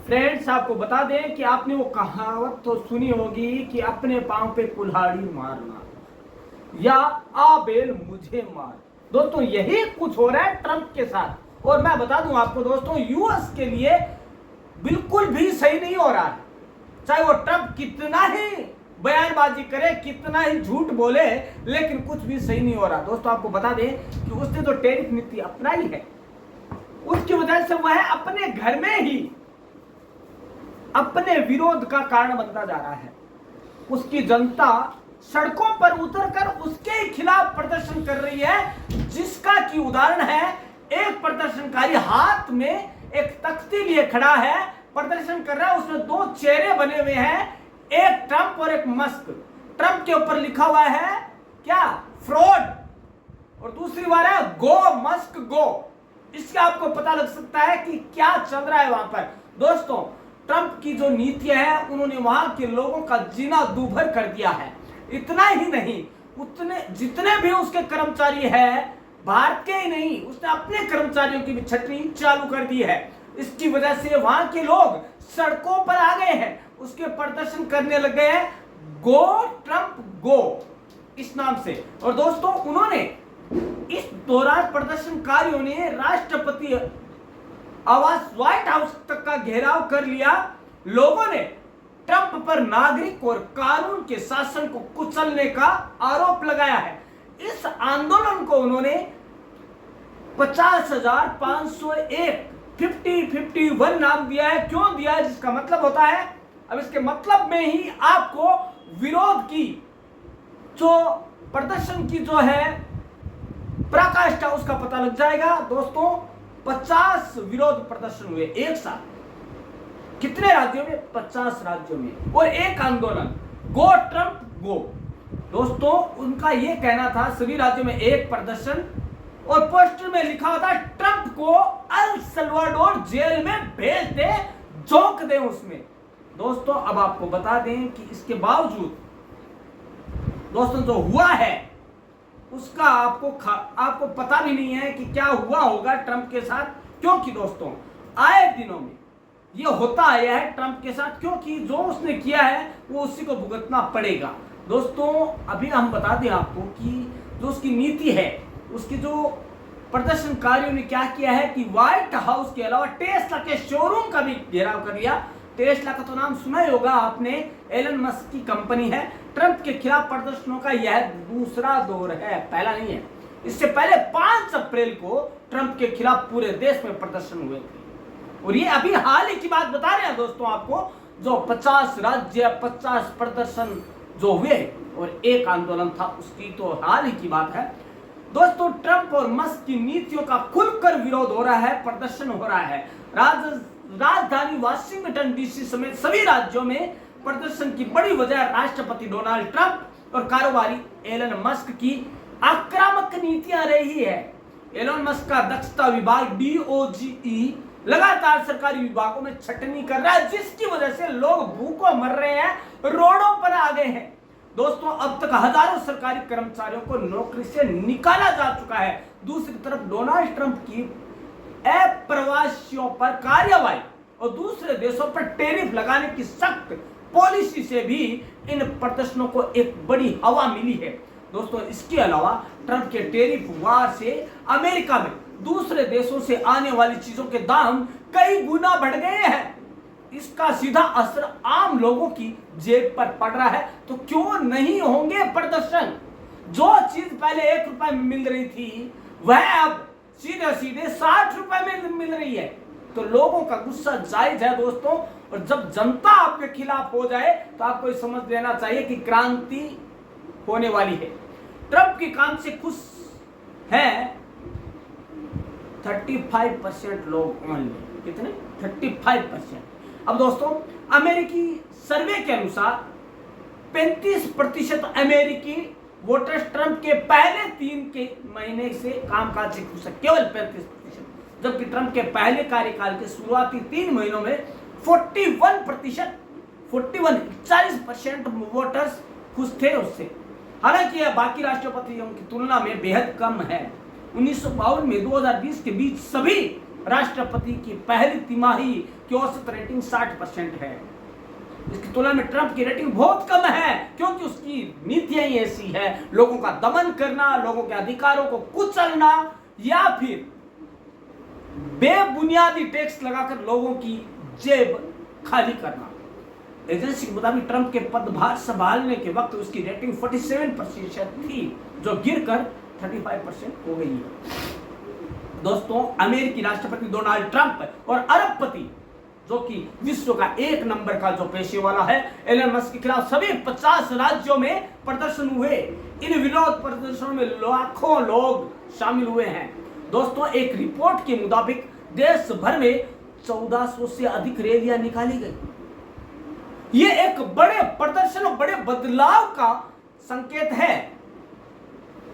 Friends, आपको बता दें कि आपने वो कहावत तो सुनी होगी कि अपने पांव पे कुल्हाड़ी मारना या आबेल मुझे मार। दोस्तों, यही कुछ हो रहा है ट्रंप के साथ। और मैं बता दूं आपको दोस्तों, यूएस के लिए बिल्कुल भी सही नहीं हो रहा है। चाहे वो ट्रंप कितना ही बयानबाजी करे, कितना ही झूठ बोले, लेकिन कुछ भी सही नहीं हो रहा। दोस्तों, आपको बता दें कि उसने जो टैरिफ नीति अपनाई है, उसकी वजह से वह अपने घर में ही अपने विरोध का कारण बनता जा रहा है। उसकी जनता सड़कों पर उतरकर उसके खिलाफ प्रदर्शन कर रही है, जिसका की उदाहरण है एक प्रदर्शनकारी हाथ में एक तख्ती लिए खड़ा है, प्रदर्शन कर रहा है। उसमें दो चेहरे बने हुए हैं, एक ट्रंप और एक मस्क। ट्रंप के ऊपर लिखा हुआ है क्या? फ्रॉड। और दूसरी बार है गो मस्क गो। इससे आपको पता लग सकता है कि क्या चल रहा है वहां पर। दोस्तों, ट्रंप की जो नीतियां है, उन्होंने वहां के लोगों का जीना दूभर कर दिया है। इतना ही नहीं, जितने भी उसके कर्मचारी हैं, भारत के ही नहीं, उसने अपने कर्मचारियों की भी छटनी चालू कर दी है। इसकी वजह से वहां के लोग सड़कों पर आ गए हैं, उसके प्रदर्शन करने लग गए हैं, गो ट्रंप गो इस नाम से। और दोस्तों, उन्होंने इस दौरान प्रदर्शनकारियों ने राष्ट्रपति आवास व्हाइट हाउस तक का घेराव कर लिया। लोगों ने ट्रंप पर नागरिक और कानून के शासन को कुचलने का आरोप लगाया है। इस आंदोलन को उन्होंने 50,501 5051 नाम दिया है। क्यों दिया है? जिसका मतलब होता है, अब इसके मतलब में ही आपको विरोध की जो प्रदर्शन की जो है पराकाष्ठा, उसका पता लग जाएगा। दोस्तों, 50 विरोध प्रदर्शन हुए एक साथ। कितने राज्यों में? 50 राज्यों में। और एक आंदोलन, गो ट्रंप गो। दोस्तों, उनका यह कहना था सभी राज्यों में एक प्रदर्शन, और पोस्टर में लिखा होता है ट्रंप को अल सल्वाडोर जेल में भेज दे, झोंक दे उसमें। दोस्तों, अब आपको बता दें कि इसके बावजूद दोस्तों जो हुआ है उसका आपको पता भी नहीं है कि क्या हुआ होगा ट्रंप के साथ। क्योंकि दोस्तों, आए दिनों में ये होता आया है ट्रंप के साथ, क्योंकि जो उसने किया है वो उसी को भुगतना पड़ेगा। दोस्तों, अभी हम बता दें आपको कि जो उसकी नीति है, उसकी जो प्रदर्शनकारियों ने क्या किया है कि व्हाइट हाउस के अलावा टेस्ला के शोरूम का भी घेराव कर लिया। टेस्ला का तो नाम सुना ही होगा आपने, एलन मस्क की कंपनी है। ट्रंप के खिलाफ प्रदर्शनों का यह दूसरा दौर है, पहला नहीं है। इससे पहले 5 अप्रैल को ट्रंप के खिलाफ पूरे देश में प्रदर्शन हुए थे। और ये अभी हाल ही की बात बता रहे हैं दोस्तों आपको, जो 50 राज्य 50 प्रदर्शन जो हुए और एक आंदोलन था, उसकी तो हाल ही की बात है। दोस्तों, ट्रंप और मस्क की नीतियों का खुलकर विरोध हो रहा है, प्रदर्शन हो रहा है। राजधानी वाशिंगटन डीसी समेत सभी राज्यों में प्रदर्शन की बड़ी वजह राष्ट्रपति डोनाल्ड ट्रंप और कारोबारी एलन मस्क की आक्रामक नीतियां रही है। एलन मस्क का दक्षता विभाग DOGE लगातार सरकारी विभागों में छटनी कर रहा है, जिसकी वजह से लोग भूखों मर रहे हैं, रोडों पर आ गए हैं। दोस्तों, अब तक हजारों सरकारी कर्मचारियों को नौकरी से निकाला जा चुका है। दूसरी तरफ डोनाल्ड ट्रंप की अप्रवासियों पर कार्रवाई और दूसरे देशों पर टैरिफ लगाने की सख्त पॉलिसी से भी इन प्रदर्शनों को एक बड़ी हवा मिली है। दोस्तों, इसके अलावा ट्रंप के टैरिफ वार से अमेरिका में दूसरे देशों से आने वाली चीजों के दाम कई गुना बढ़ गए हैं। इसका सीधा असर आम लोगों की जेब पर पड़ रहा है। तो क्यों नहीं होंगे प्रदर्शन? जो चीज पहले 1 रुपए में मिल रही थी, वह अब सीधे 60 रुपए में मिल रही है। तो लोगों का गुस्सा जायज है दोस्तों। और जब जनता आपके खिलाफ हो जाए तो आपको समझ लेना चाहिए कि क्रांति होने वाली है। ट्रंप के काम से खुश हैं 35% लोग ओनली। कितने? 35%। अब दोस्तों, अमेरिकी सर्वे के अनुसार 35% अमेरिकी वोटर्स ट्रंप के पहले 3 के महीने से कामकाज से खुश है, केवल 35%। जबकि ट्रंप के पहले कार्यकाल के शुरुआती 3 महीनों में 40% वोटर्स खुश थे उससे। हालांकि यह बाकी राष्ट्रपतियों की तुलना में बेहद कम है। 1952 में 2020 के बीच सभी राष्ट्रपति की पहली तिमाही की औसत रेटिंग 60% है। इसकी तुलना में ट्रंप की रेटिंग बहुत कम है, क्योंकि उसकी नीतियां ही ऐसी है, लोगों का दमन करना, लोगों के अधिकारों को कुचलना या फिर बेबुनियादी टैक्स लगाकर लोगों की जेब खाली करना। एजेंसी के मुताबिक ट्रंप के पदभार संभालने के वक्त उसकी रेटिंग 47% थी, जो गिरकर 35% हो गई है। दोस्तों, अमेरिकी राष्ट्रपति डोनाल्ड ट्रंप और अरबपति, जो कि विश्व का एक नंबर का जो पेशे वाला है, एलन मस्क के खिलाफ सभी 50 राज्यों में प्रदर्शन हुए। इन विरोध प्रदर्शनों में लाखों लोग शामिल हुए हैं। दोस्तों, एक रिपोर्ट के मुताबिक देश भर में 1400 से अधिक रैलियां निकाली गई। यह एक बड़े प्रदर्शन और बड़े बदलाव का संकेत है।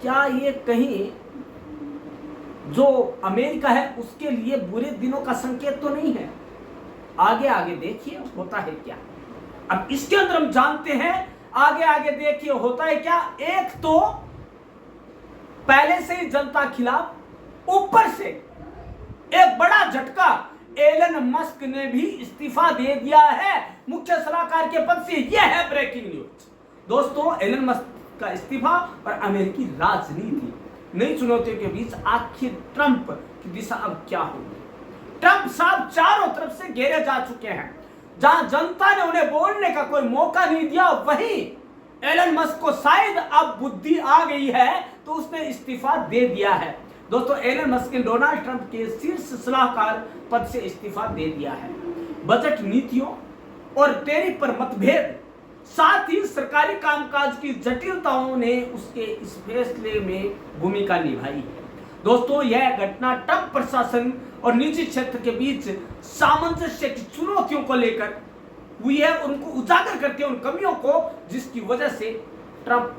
क्या ये कहीं जो अमेरिका है उसके लिए बुरे दिनों का संकेत तो नहीं है? आगे आगे देखिए होता है क्या। अब इसके अंदर हम जानते हैं, आगे आगे देखिए होता है क्या। एक तो पहले से ही जनता खिलाफ, ऊपर से एक बड़ा झटका, एलन मस्क ने भी इस्तीफा दे दिया है मुख्य सलाहकार के पद से। यह है ब्रेकिंग न्यूज। दोस्तों, एलन मस्क का इस्तीफा और अमेरिकी राजनीति, नई चुनौतियों के बीच आखिर ट्रंप की दिशा अब क्या होगी? ट्रंप साहब चारों तरफ से घेरे जा चुके हैं। जहां जनता ने उन्हें बोलने का कोई मौका नहीं दिया, वहीं एलन मस्क को शायद अब बुद्धि आ गई है तो उसने इस्तीफा दे दिया है। दोस्तों, एलन मस्क ने डोनाल्ड ट्रंप के शीर्ष सलाहकार पद से इस्तीफा दे दिया है। बजट नीतियों और टैरिफ पर मतभेद, साथ ही सरकारी कामकाज की जटिलताओं ने उसके इस फैसले में भूमिका निभाई है। दोस्तों, यह घटना ट्रंप प्रशासन और निजी क्षेत्र के बीच सामंजस्य की चुनौतियों को लेकर हुई है, उनको उजागर करते हैं उन कमियों को जिसकी वजह से ट्रंप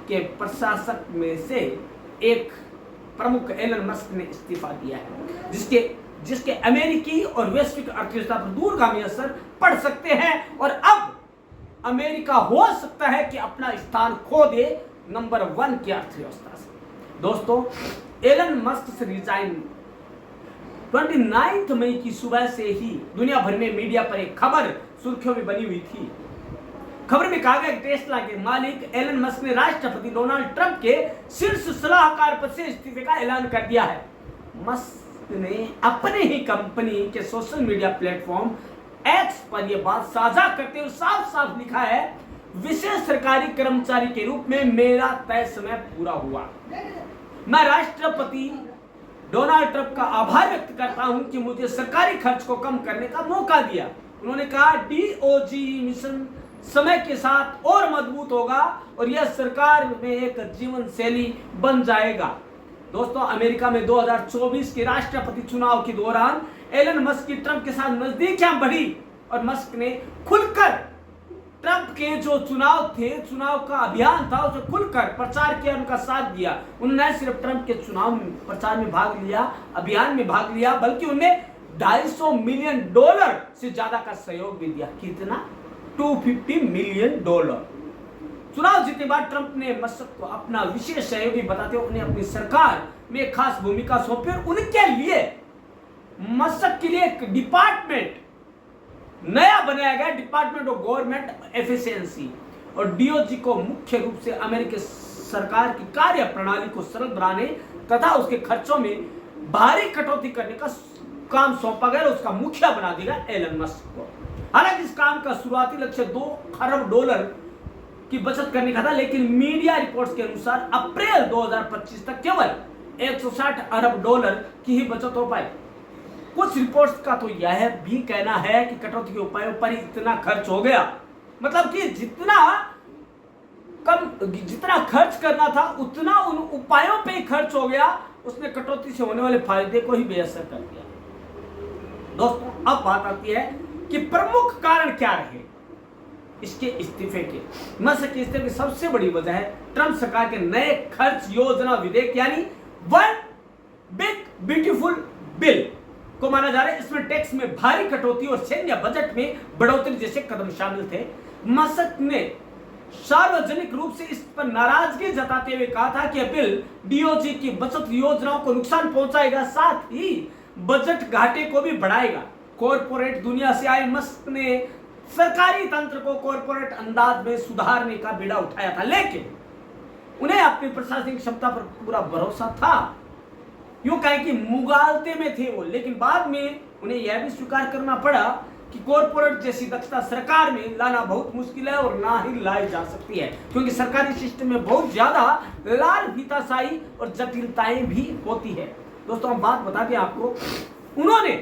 के प्रशासक में से एक प्रमुख एलन मस्क ने इस्तीफा दिया है, जिसके अमेरिकी और वैश्विक अर्थव्यवस्था पर दूरगामी असर पड़ सकते हैं। और अब अमेरिका हो सकता है कि अपना स्थान खो दे नंबर 1 की अर्थव्यवस्था से। दोस्तों, एलन मस्क से रिजाइन 29 मई की सुबह से ही दुनिया भर में मीडिया पर एक खबर सुर्खियों में बनी हुई थी। खबर में कहा गया कि टेस्ला के मालिक एलन मस्क ने राष्ट्रपति डोनाल्ड ट्रंप के शीर्ष सलाहकार पद से इस्तीफे का ऐलान कर दिया है। मस्क ने अपने ही कंपनी के सोशल मीडिया प्लेटफॉर्म एक्स पर यह बात साझा करते हुए साफ साफ लिखा है, विशेष सरकारी कर्मचारी के रूप में मेरा तय समय पूरा हुआ। मैं राष्ट्रपति डोनाल्ड ट्रंप का आभार व्यक्त करता हूं कि मुझे सरकारी खर्च को कम करने का मौका दिया। उन्होंने कहा, डीओजी मिशन समय के साथ और मजबूत होगा और यह सरकार में एक जीवन शैली बन जाएगा। दोस्तों, अमेरिका में 2024 के राष्ट्रपति चुनाव के दौरान एलन मस्क की ट्रंप के साथ नजदीकियां बढ़ी और मस्क ने खुलकर ट्रंप के जो चुनाव का अभियान था उसे खुलकर प्रचार किया, उनका साथ दिया। उन्होंने सिर्फ ट्रंप के चुनाव प्रचार में भाग लिया, अभियान में भाग लिया, बल्कि उन्हें $250 मिलियन से ज्यादा का सहयोग भी दिया। कितना? $250 मिलियन। चुनाव जीतने बाद ट्रंप ने मस्क को अपना विशेष सहयोगी बताते हुए उन्हें अपनी सरकार में एक खास भूमिका सौंपी और उनके लिए मस्क के लिए एक डिपार्टमेंट नया बनाया गया, डिपार्टमेंट ऑफ गवर्नमेंट एफिशिएंसी, और डीओजी को मुख्य रूप से अमेरिकी सरकार की कार्य प्रणाली को सरल बनाने तथा उसके खर्चों में भारी कटौती करने का काम सौंपा गया और उसका मुखिया बना दिया एलन मस्क को। हालांकि इस काम का शुरुआती लक्ष्य $2 खरब की बचत करने का था, लेकिन मीडिया रिपोर्ट्स के अनुसार अप्रैल 2025 तक केवल $160 अरब की ही बचत हो पाई। कुछ रिपोर्ट्स का तो यह भी कहना है कि कटौती के उपायों पर इतना खर्च हो गया, मतलब कि जितना खर्च करना था उतना उन उपायों पे ही खर्च हो गया, उसने कटौती से होने वाले फायदे को ही बेअसर कर दिया। दोस्तों, अब बात आती है कि प्रमुख कारण क्या रहे इसके इस्तीफे के। मस्क के इस्तीफे की सबसे बड़ी वजह है ट्रंप सरकार के नए खर्च योजना विधेयक यानी वन बिग ब्यूटीफुल बिल को माना जा रहा है। इसमें टैक्स में भारी कटौती और सैन्य बजट में बढ़ोतरी जैसे कदम शामिल थे। मस्क ने सार्वजनिक रूप से इस पर नाराजगी जताते हुए कहा था कि यह बिल डीओजी की बचत योजनाओं को नुकसान पहुंचाएगा। साथ ही बजट घाटे को भी बढ़ाएगा। कॉरपोरेट दुनिया से आए मस्क ने सरकारी तंत्र को कॉरपोरेट अंदाज में सुधारने का बीड़ा उठाया था, लेकिन उन्हें अपनी प्रशासनिक क्षमता पर पूरा भरोसा था। यूं कहें कि मुगालते में थे वो, लेकिन बाद में उन्हें यह भी स्वीकार करना पड़ा कि कॉरपोरेट जैसी दक्षता सरकार में लाना बहुत मुश्किल है और ना ही लाई जा सकती है, क्योंकि सरकारी सिस्टम में बहुत ज्यादा लाल फीताशाही और जटिलताएं भी होती है। दोस्तों हम बात बता दें आपको, उन्होंने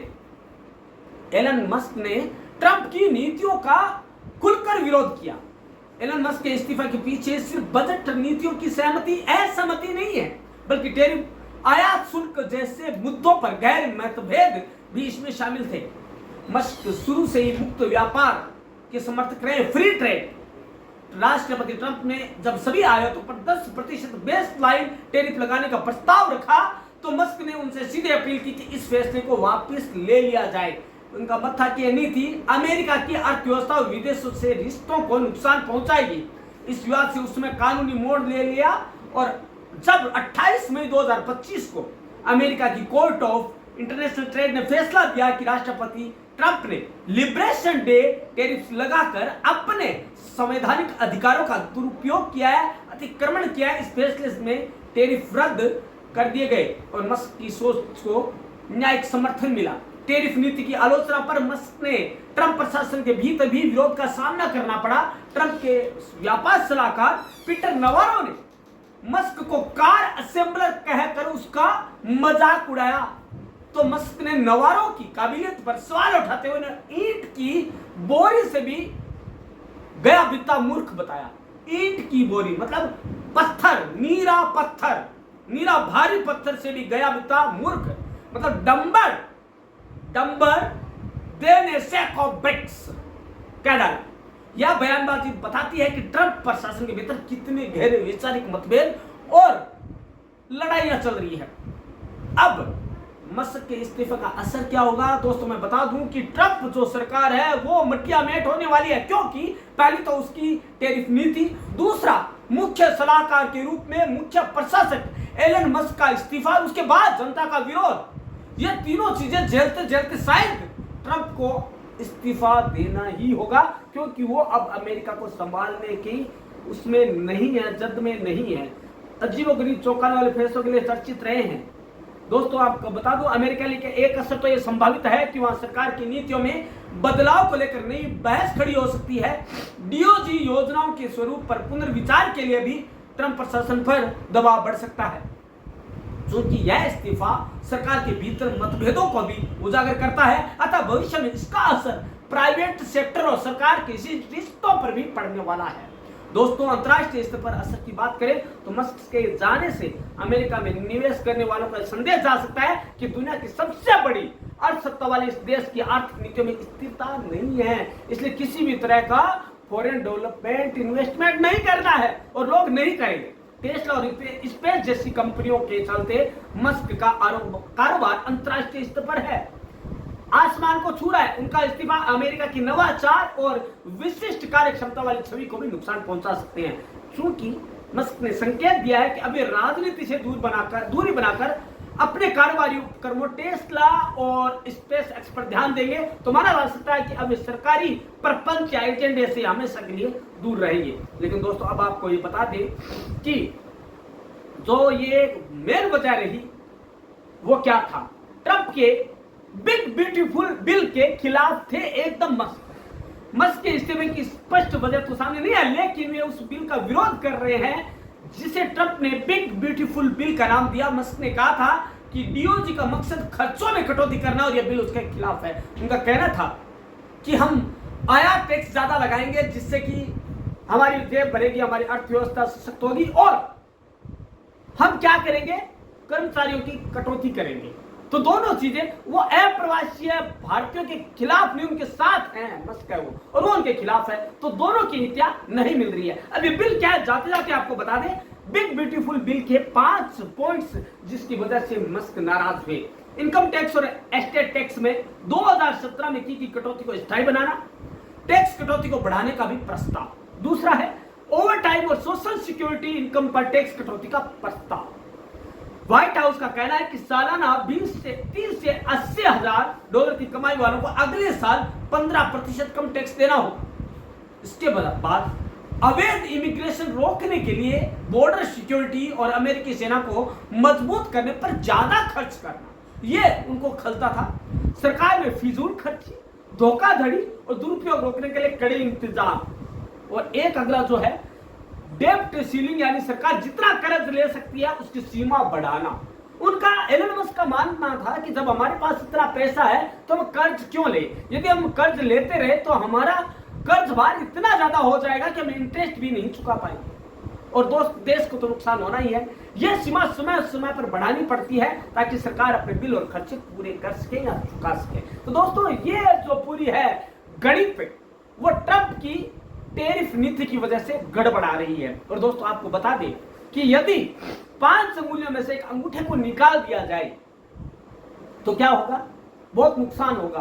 एलन मस्क ने ट्रंप की नीतियों का खुलकर विरोध किया। एलन मस्क के इस्तीफा के पीछे सिर्फ बजट नीतियों की असहमति नहीं है, बल्कि टैरिफ, आयात शुल्क जैसे मुद्दों पर गहरे मतभेद भी इसमें शामिल थे। मस्क शुरू से ही मुक्त व्यापार के समर्थक रहे, फ्री ट्रेड। राष्ट्रपति ट्रंप ने जब सभी आयातों पर 10% बेस लाइन टैरिफ लगाने का प्रस्ताव रखा, तो मस्क ने उनसे सीधे अपील की कि इस फैसले को वापस ले लिया जाए। उनका मत था कि यह नीति अमेरिका की अर्थव्यवस्था और विदेशों से रिश्तों को नुकसान पहुंचाएगी। इस विवाद से उसमें कानूनी मोड़ ले लिया और जब 28 मई 2025 को अमेरिका की कोर्ट ऑफ इंटरनेशनल ट्रेड ने फैसला दिया कि राष्ट्रपति ट्रंप ने लिबरेशन डे टैरिफ लगाकर अपने संवैधानिक अधिकारों का दुरुपयोग किया है, अतिक्रमण किया है, इस फैसले में टैरिफ रद्द कर दिए गए और मस्क की सोच को न्यायिक समर्थन मिला। टैरिफ नीति की आलोचना पर मस्क ने ट्रंप प्रशासन के भीतर भी विरोध का सामना करना पड़ा। ट्रंप के व्यापार सलाहकार पीटर नवारो ने मस्क को कार असेंबलर कहकर उसका मजाक उड़ाया, तो मस्क ने नवारो की काबिलियत पर सवाल उठाते हुए ईंट की बोरी से भी गया बिता मूर्ख बताया। ईंट की बोरी मतलब पत्थर, नीरा भारी पत्थर से भी गया बिता मूर्ख मतलब डंबर देने सैक ऑफ ब्रिक्स कह डाला। यह बयानबाजी बताती है कि ट्रंप प्रशासन के भीतर कितने गहरे वैचारिक मतभेद और लड़ाइयां चल रही है। अब मस्क के इस्तीफे का असर क्या होगा? दोस्तों मैं बता दूं कि ट्रंप जो सरकार है वो मटिया मेट होने वाली है, क्योंकि पहली तो उसकी टैरिफ नीति, दूसरा मुख्य सलाहकार के रूप में मुख्य प्रशासक एलन मस्क का इस्तीफा, उसके बाद जनता का विरोध, ये तीनों चीजें झेलते झेलते शायद ट्रंप को इस्तीफा देना ही होगा, क्योंकि वो अब अमेरिका को संभालने की उसमें नहीं है, जद में नहीं है। अजीबोगरीब चौंकाने वाले फैसलों के लिए चर्चित रहे हैं। दोस्तों आपको बता दूं, अमेरिका के एक असर तो यह संभावित है कि वहां सरकार की नीतियों में बदलाव को लेकर नई बहस खड़ी हो सकती है। डीओजी योजनाओं के स्वरूप पर पुनर्विचार के लिए भी ट्रंप प्रशासन पर दबाव बढ़ सकता है, क्योंकि यह इस्तीफा सरकार के भीतर मतभेदों को भी उजागर करता है। अतः भविष्य में इसका असर प्राइवेट सेक्टर और सरकार के रिश्तों पर भी पड़ने वाला है। दोस्तों अंतर्राष्ट्रीय स्तर पर असर की बात करें तो मस्क के जाने से अमेरिका में निवेश करने वालों का संदेश जा सकता है कि दुनिया की सबसे बड़ी अर्थसत्ता वाले इस देश की आर्थिक नीतियों में स्थिरता नहीं है, इसलिए किसी भी तरह का फॉरेन डेवलपमेंट इन्वेस्टमेंट नहीं करना है और लोग नहीं करेंगे। टेस्ला और स्पेस जैसी कंपनियों के चलते मस्क का कारोबार अंतर्राष्ट्रीय स्तर पर है, आसमान को छू रहा है। उनका इस्तीफा अमेरिका की नवाचार और विशिष्ट कार्य क्षमता वाली छवि को भी नुकसान पहुंचा सकते हैं, क्योंकि मस्क ने संकेत दिया है कि अभी राजनीति से दूरी बनाकर अपने कारोबारी उपक्रमों टेस्ला और स्पेस एक्स पर ध्यान देंगे, तो माना जा सकता है कि अब सरकारी प्रपंच या एजेंडे से हमेशा के लिए दूर रहेंगे। लेकिन दोस्तों अब आपको ये बता दें कि जो ये मेन वजह रही वो क्या था, ट्रंप के बिग ब्यूटीफुल बिल के खिलाफ थे एकदम मस्क के इस्तीफे की स्पष्ट वजह तो सामने नहीं है, लेकिन वे उस बिल का विरोध कर रहे हैं जिसे ट्रंप ने बिग ब्यूटीफुल बिल का नाम दिया। मस्क ने कहा था कि डीओजी का मकसद खर्चों में कटौती करना और यह बिल उसके खिलाफ है। उनका कहना था कि हम आयात टैक्स ज्यादा लगाएंगे जिससे कि हमारी जेब भरेगी, हमारी अर्थव्यवस्था सशक्त होगी, और हम क्या करेंगे, कर्मचारियों की कटौती करेंगे। तो दोनों चीजें, वो अप्रवासी भारतीयों के खिलाफ नहीं, उनके साथ हैं मस्क है वो, और वो उनके खिलाफ है, तो दोनों की नीतियां नहीं मिल रही है। अब ये बिल क्या है, जाते जाते आपको बता दें, बिग ब्यूटीफुल बिल के 5 पॉइंट्स जिसकी वजह से मस्क नाराज हुए। इनकम टैक्स और एस्टेट टैक्स में 2017 में की कटौती को स्थायी बनाना, टैक्स कटौती को बढ़ाने का भी प्रस्ताव। दूसरा है ओवर टाइम और सोशल सिक्योरिटी इनकम पर टैक्स कटौती का प्रस्ताव। व्हाइट हाउस का कहना है कि सालाना 20 से 30 से 80 हजार डॉलर की कमाई वालों को अगले साल 15% कम टैक्स देना होगा। इसके बाद अवैध इमिग्रेशन रोकने के लिए बॉर्डर सिक्योरिटी और अमेरिकी सेना को मजबूत करने पर ज्यादा खर्च करना, यह उनको खलता था। सरकार में फिजूल खर्ची, धोखाधड़ी और दुरुपयोग रोकने के लिए कड़े इंतजाम। और एक अगला जो है डेब्ट सीलिंग, यानी सरकार जितना कर्ज ले सकती है उसकी सीमा बढ़ाना। उनका एलन मस्क का मानना था कि जब हमारे पास इतना पैसा है तो हम कर्ज क्यों ले, यदि हम कर्ज लेते रहे तो हमारा कर्ज भार इतना ज्यादा हो जाएगा कि हम इंटरेस्ट भी नहीं चुका पाएंगे, और दोस्त देश को तो नुकसान होना ही है। यह सीमा समय समय पर बढ़ानी पड़ती है ताकि सरकार अपने बिल और खर्चे पूरे कर सके या चुका सके। तो दोस्तों ये जो पूरी है गणित पे, वो ट्रंप की टैरिफ नीति की वजह से गड़बड़ा रही है। और दोस्तों आपको बता दें कि यदि 5 अंगुलियों में से एक अंगूठे को निकाल दिया जाए तो क्या होगा, बहुत नुकसान होगा,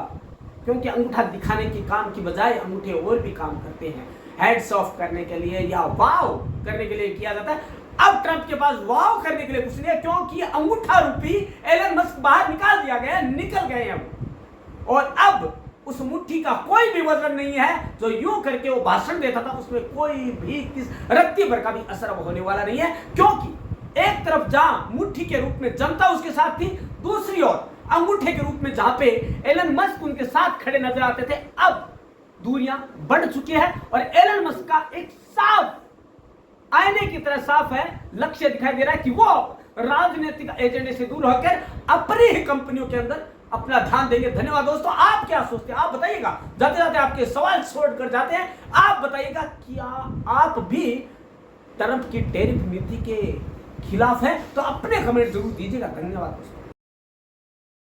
क्योंकि अंगूठा दिखाने के काम की बजाय अंगूठे और भी काम करते हैं, हेड्स ऑफ करने के लिए या वाव करने के लिए किया जाता है। अब ट्रंप के पास वाव करने के लिए कुछ नहीं है, क्योंकि अंगूठा रूपी एलन मस्क बाहर निकाल दिया गया, निकल गए हैं और अब उस मुट्ठी का कोई भी वजन नहीं है। जो यूं करके वो भाषण देता था उसमें कोई भी किस रत्ती भर का भी असर होने वाला नहीं है, क्योंकि एक तरफ जहां मुट्ठी के रूप में जनता उसके साथ थी, दूसरी ओर अंगूठे के रूप में जहां पे एलन मस्क उनके साथ खड़े नजर आते थे, अब दूरियां बढ़ चुकी है और एलन मस्क का एक साफ आईने की तरह साफ है लक्ष्य दिखाई दे रहा है कि वो राजनीतिक एजेंडे से दूर होकर अपनी ही कंपनियों के अंदर अपना ध्यान देंगे। धन्यवाद दोस्तों, आप क्या सोचते हैं आप बताइएगा। जाते जाते आपके सवाल छोड़कर जाते हैं, आप बताइएगा क्या आप भी ट्रंप की टैरिफ नीति के खिलाफ है, तो अपने कमेंट जरूर दीजिएगा। धन्यवाद दोस्तों।